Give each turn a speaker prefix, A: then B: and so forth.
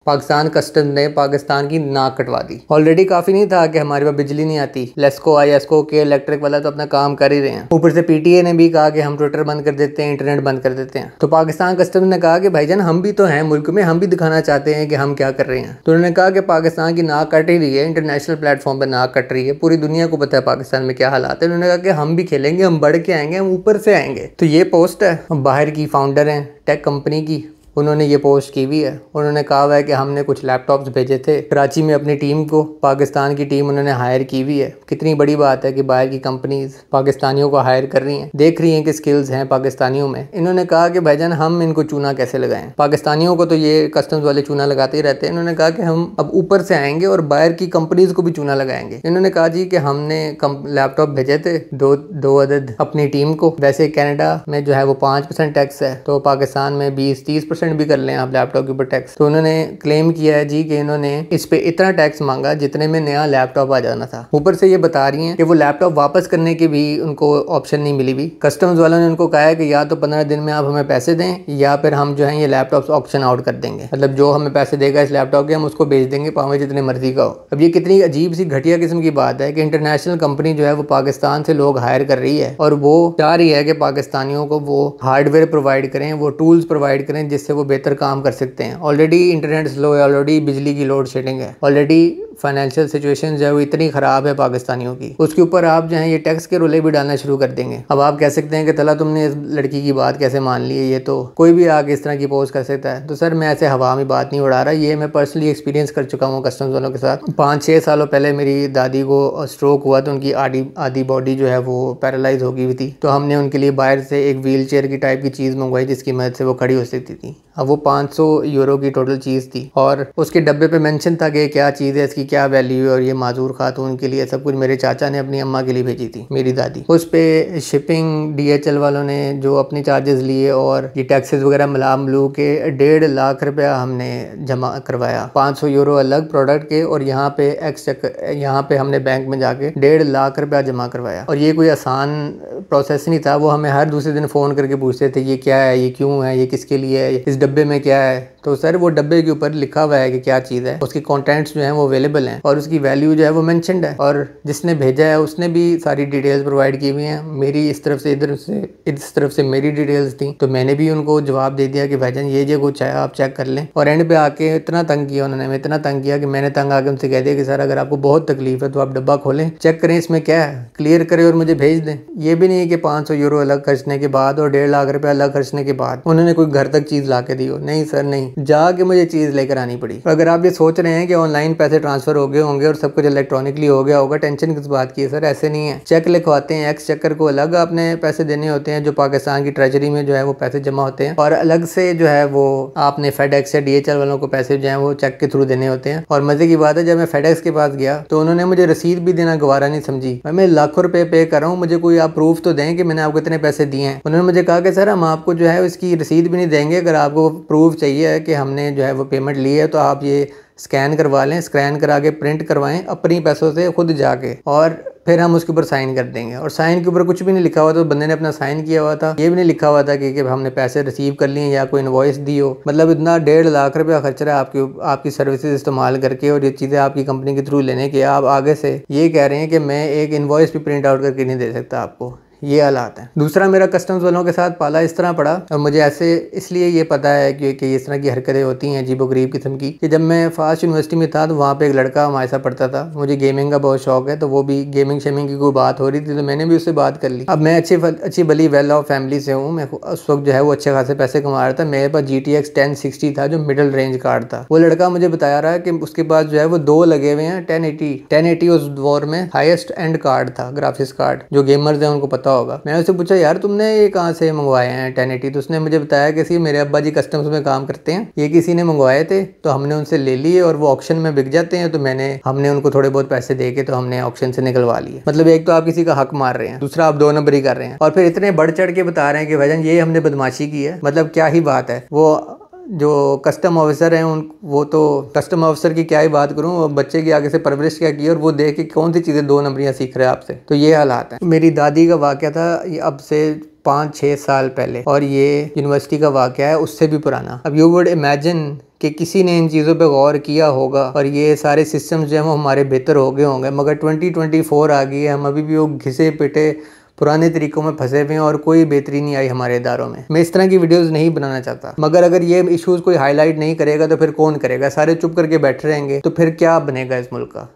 A: Pakistan custom ने पाकिस्तान की नाक कटवा दी। ऑलरेडी काफी नहीं था कि हमारे पास बिजली नहीं आती, लेस्को ISCO के इलेक्ट्रिक वाला तो अपना काम कर ही रहे हैं, ऊपर से PTA ने भी कहा कि हम ट्विटर बंद कर देते हैं, इंटरनेट बंद कर देते हैं। तो पाकिस्तान कस्टम ने कहा कि भाईजान हम भी तो हैं मुल्क में, हम भी दिखाना चाहते हैं कि हम क्या कर रहे हैं। तो उन्होंने कहा कि पाकिस्तान की नाक कट ही रही है, इंटरनेशनल प्लेटफॉर्म पर नाक कट रही है, पूरी दुनिया को पता है पाकिस्तान में क्या हालात है। उन्होंने कहा कि हम भी खेलेंगे, हम बढ़ के आएंगे, हम ऊपर से आएंगे। तो ये पोस्ट है, बाहर की फाउंडर हैं टेक कंपनी की, उन्होंने ये पोस्ट की हुई है। उन्होंने कहा हुआ है कि हमने कुछ लैपटॉप्स भेजे थे कराची में अपनी टीम को, पाकिस्तान की टीम उन्होंने हायर की हुई है। कितनी बड़ी बात है कि बाहर की कंपनीज पाकिस्तानियों को हायर कर रही हैं, देख रही हैं कि स्किल्स हैं पाकिस्तानियों में। इन्होंने कहा कि भाईजान हम इनको चूना कैसे लगाएं, पाकिस्तानियों को तो ये कस्टम्स वाले चूना लगाते ही रहते हैं। इन्होंने कहा कि हम अब ऊपर से आएंगे और बाहर की कंपनीज को भी चूना लगाएंगे। इन्होंने कहा जी कि हमने लैपटॉप भेजे थे दो अदद अपनी टीम को। वैसे कनाडा में जो है वो 5% टैक्स है, तो पाकिस्तान में 20-30% भी कर लें आप लैपटॉप के ऊपर टैक्स। तो उन्होंने क्लेम किया है जी कि इन्होंने इस पे इतना टैक्स मांगा जितने में नया लैपटॉप आ जाना था। ऊपर से ये बता रही हैं कि वो लैपटॉप वापस करने की भी उनको ऑप्शन नहीं मिली हुई। कस्टम्स वालों ने उनको कहा है कि या तो 15 दिन में आप हमें पैसे दें या फिर हम जो है ये लैपटॉप ऑप्शन आउट कर देंगे, मतलब जो हमें पैसे देगा इस लैपटॉप के हम उसको बेच देंगे, पावे जितने मर्जी का हो। अब ये कितनी अजीब सी घटिया किस्म की बात है कि इंटरनेशनल कंपनी जो है वो पाकिस्तान से लोग हायर कर रही है और वो चाह रही है कि पाकिस्तानियों को वो हार्डवेयर प्रोवाइड करें, वो टूल्स प्रोवाइड करें जिससे वो बेहतर काम कर सकते हैं। ऑलरेडी इंटरनेट स्लो है, ऑलरेडी बिजली की लोड शेडिंग है, ऑलरेडी फाइनेंशियल सिचुएशन जो है वो इतनी ख़राब है पाकिस्तानियों की, उसके ऊपर आप जो है ये टैक्स के रोले भी डालना शुरू कर देंगे। अब आप कह सकते हैं कि तला तुमने इस लड़की की बात कैसे मान ली है, ये तो कोई भी आगे इस तरह की पोस्ट कर सकता है। तो सर मैं ऐसे हवा में बात नहीं उड़ा रहा, ये मैं पर्सनली एक्सपीरियंस कर चुका हूँ कस्टम्स वालों के साथ। 5-6 सालों पहले मेरी दादी को स्ट्रोक हुआ तो उनकी आधी बॉडी जो है वो पैरालाइज हो गई हुई थी, तो हमने उनके लिए बाहर से एक व्हील चेयर की टाइप की चीज़ मंगवाई जिसकी मदद से वो खड़ी हो सकती थी। अब वो 500 यूरो की टोटल चीज़ थी और उसके डब्बे पे मेंशन था कि क्या चीज़ है, इसकी क्या वैल्यू है, और ये माजूर खातून के लिए सब कुछ मेरे चाचा ने अपनी अम्मा के लिए भेजी थी, मेरी दादी। उस पे शिपिंग DHL वालों ने जो अपने चार्जेस लिए और ये टैक्सेस वगैरह मिला के 1.5 लाख रुपया हमने जमा करवाया, 500 यूरो अलग प्रोडक्ट के, और यहाँ पे हमने बैंक में जाके 1.5 लाख रुपया जमा करवाया। और ये कोई आसान प्रोसेस नहीं था, वो हमें हर दूसरे दिन फ़ोन करके पूछते थे ये क्या है, ये क्यों है, ये किसके लिए है, इस डब्बे में क्या है। तो सर वो डब्बे के ऊपर लिखा हुआ है कि क्या चीज़ है, उसके कंटेंट्स जो हैं वो अवेलेबल हैं और उसकी वैल्यू जो है वो मेंशन्ड है, और जिसने भेजा है उसने भी सारी डिटेल्स प्रोवाइड की हुई हैं। मेरी इस तरफ से मेरी डिटेल्स थी, तो मैंने भी उनको जवाब दे दिया कि भाईजान ये जो कुछ है आप चेक कर लें। और एंड पे आके इतना तंग किया उन्होंने, इतना तंग किया कि मैंने तंग आके उनसे कह दिया कि सर अगर आपको बहुत तकलीफ है तो आप डब्बा खोलें, चेक करें इसमें क्या है, क्लियर करें और मुझे भेज दें। ये भी नहीं है कि 500 यूरो अलग खर्चने के बाद और 1.5 लाख रुपये अलग खर्चने के बाद उन्होंने कोई घर तक चीज़ ला के दी हो। नहीं सर नहीं, जाके मुझे चीज़ लेकर आनी पड़ी। अगर आप ये सोच रहे हैं कि ऑनलाइन पैसे ट्रांसफर हो गए होंगे और सब कुछ इलेक्ट्रॉनिकली हो गया होगा, टेंशन किस बात की है सर, ऐसे नहीं है। चेक लिखवाते हैं, एक्स चेकर को अलग आपने पैसे देने होते हैं जो पाकिस्तान की ट्रेजरी में जो है वो पैसे जमा होते हैं, और अलग से जो है वो आपने फेडेक्स या DHL वालों को पैसे जो है वो चेक के थ्रू देने होते हैं। और मजे की बात है जब मैं फेडेक्स के पास गया तो उन्होंने मुझे रसीद भी देना गवारा नहीं समझी। मैं लाखों रुपए पे कर रहा हूँ, मुझे कोई आप प्रूफ तो दें कि मैंने आपको इतने पैसे दिए हैं। उन्होंने मुझे कहा कि सर हम आपको जो है इसकी रसीद भी नहीं देंगे, अगर आपको प्रूफ चाहिए कि हमने जो है वो पेमेंट ली है तो आप ये स्कैन करवा लें, स्कैन करा के प्रिंट करवाएं अपनी पैसों से खुद जाके, और फिर हम उसके ऊपर साइन कर देंगे। और साइन के ऊपर कुछ भी नहीं लिखा हुआ था, तो बंदे ने अपना साइन किया हुआ था, ये भी नहीं लिखा हुआ था कि हमने पैसे रिसीव कर लिए या कोई इनवॉइस दी हो। मतलब इतना 1.5 लाख रुपया खर्च रहा है आपकी सर्विसेज इस्तेमाल करके और ये चीज़ें आपकी कंपनी के थ्रू लेने के, आप आगे से ये कह रहे हैं कि मैं एक इनवॉइस भी प्रिंट आउट करके नहीं दे सकता आपको। ये हालात है। दूसरा, मेरा कस्टम्स वालों के साथ पाला इस तरह पड़ा, और मुझे ऐसे इसलिए ये पता है कि इस तरह की हरकतें होती हैं अजीबोगरीब किस्म की, कि जब मैं फास्ट यूनिवर्सिटी में था तो वहाँ पे एक लड़का हमारे साथ पढ़ता था। मुझे गेमिंग का बहुत शौक है, तो वो भी गेमिंग शेमिंग की कोई बात हो रही थी तो मैंने भी उससे बात कर ली। अब मैं अच्छी भली वेल ऑफ फैमिली से हूँ, मैं उस वक्त जो है वो अच्छे खासे पैसे कमा रहा था। मेरे पास GTX 1060 था जो मिडिल रेंज कार्ड था। वो लड़का मुझे बताया रहा है कि उसके पास जो है वो 2 लगे हुए हैं 1080 उस दौर में हाईएस्ट एंड कार्ड था, ग्राफिक्स कार्ड, जो गेमर्स हैं उनको पता होगा। मैंने उससे पूछा यार तुमने ये कहाँ से मंगवाए हैं 1080? तो उसने मुझे बताया कि मेरे अब्बा जी कस्टम्स में काम करते हैं, ये किसी ने मंगवाए थे तो हमने उनसे ले लिए और वो ऑक्शन में बिक जाते हैं, तो हमने उनको थोड़े बहुत पैसे दे के तो हमने ऑक्शन से निकलवा लिए। मतलब एक तो आप किसी का हक मार रहे हैं, दूसरा आप 2 नंबरी कर रहे हैं, और फिर इतने बढ़ चढ़ के बता रहे हैं कि भाईजान ये हमने बदमाशी की है। मतलब क्या ही बात है। वो जो कस्टम ऑफिसर हैं वो तो कस्टम ऑफिसर की क्या ही बात करूं, बच्चे की आगे से परवरिश क्या की और वो देख के कौन सी चीज़ें 2 नंबरियां सीख रहे हैं आपसे। तो ये हालात हैं। मेरी दादी का वाक़या था ये अब से 5-6 साल पहले, और ये यूनिवर्सिटी का वाक़या है उससे भी पुराना। अब यू वुड इमेजिन कि किसी ने इन चीज़ों पे गौर किया होगा और ये सारे सिस्टम्स जो हैं वो हमारे बेहतर हो गए होंगे। मगर 2024 आ गई है, हम अभी भी वो घिसे पिटे पुराने तरीकों में फंसे हुए हैं और कोई बेहतरी नहीं आई हमारे इदारों में। मैं इस तरह की वीडियोस नहीं बनाना चाहता, मगर अगर ये इश्यूज कोई हाईलाइट नहीं करेगा तो फिर कौन करेगा? सारे चुप करके बैठे रहेंगे तो फिर क्या बनेगा इस मुल्क का?